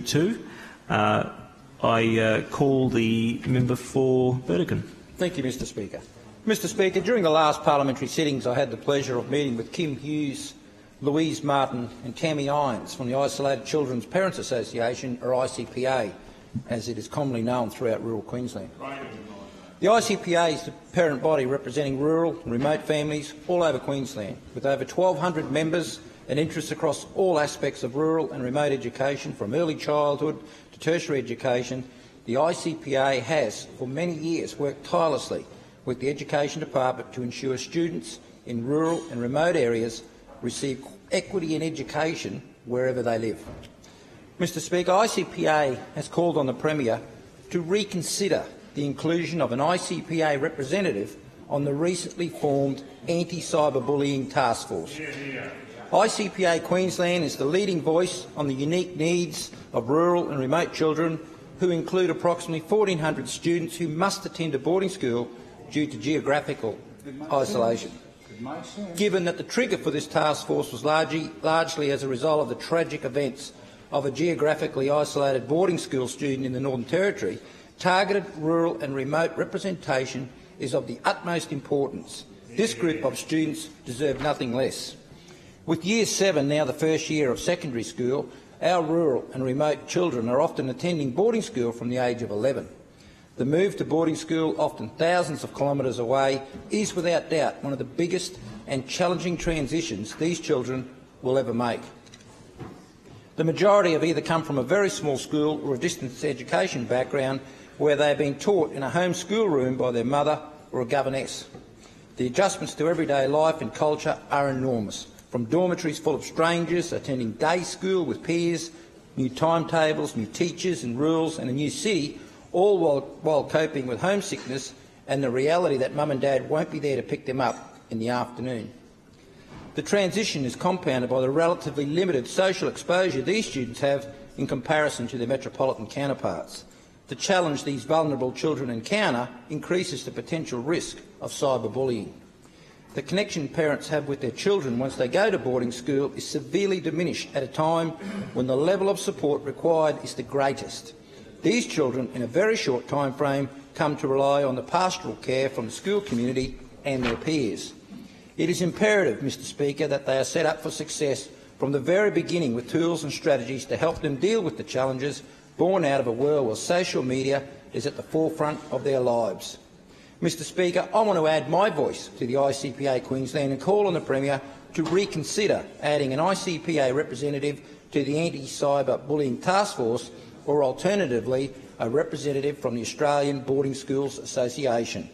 2. I call the member for Burdekin. Thank you, Mr Speaker. Mr Speaker, during the last parliamentary sittings I had the pleasure of meeting with Kim Hughes, Louise Martin and Tammy Irons from the Isolated Children's Parents Association, or ICPA, as it is commonly known throughout rural Queensland. The ICPA is the parent body representing rural and remote families all over Queensland, with over 1,200 members and interests across all aspects of rural and remote education, from early childhood to tertiary education. The ICPA has, for many years, worked tirelessly with the Education Department to ensure students in rural and remote areas receive equity in education wherever they live. Mr Speaker, ICPA has called on the Premier to reconsider the inclusion of an ICPA representative on the recently formed Anti-Cyberbullying Task Force. ICPA Queensland is the leading voice on the unique needs of rural and remote children, who include approximately 1,400 students who must attend a boarding school due to geographical isolation. Given that the trigger for this task force was largely as a result of the tragic events of a geographically isolated boarding school student in the Northern Territory, targeted rural and remote representation is of the utmost importance. This group of students deserve nothing less. With Year 7 now the first year of secondary school, our rural and remote children are often attending boarding school from the age of 11. The move to boarding school, often thousands of kilometres away, is without doubt one of the biggest and challenging transitions these children will ever make. The majority have either come from a very small school or a distance education background where they have been taught in a home schoolroom by their mother or a governess. The adjustments to everyday life and culture are enormous, from dormitories full of strangers, attending day school with peers, new timetables, new teachers and rules and a new city, all while coping with homesickness and the reality that mum and dad won't be there to pick them up in the afternoon. The transition is compounded by the relatively limited social exposure these students have in comparison to their metropolitan counterparts. The challenge these vulnerable children encounter increases the potential risk of cyberbullying. The connection parents have with their children once they go to boarding school is severely diminished at a time when the level of support required is the greatest. These children, in a very short time frame, come to rely on the pastoral care from the school community and their peers. It is imperative, Mr Speaker, that they are set up for success from the very beginning with tools and strategies to help them deal with the challenges born out of a world where social media is at the forefront of their lives. Mr Speaker, I want to add my voice to the ICPA Queensland and call on the Premier to reconsider adding an ICPA representative to the Anti-Cyberbullying Task Force, or alternatively a representative from the Australian Boarding Schools Association.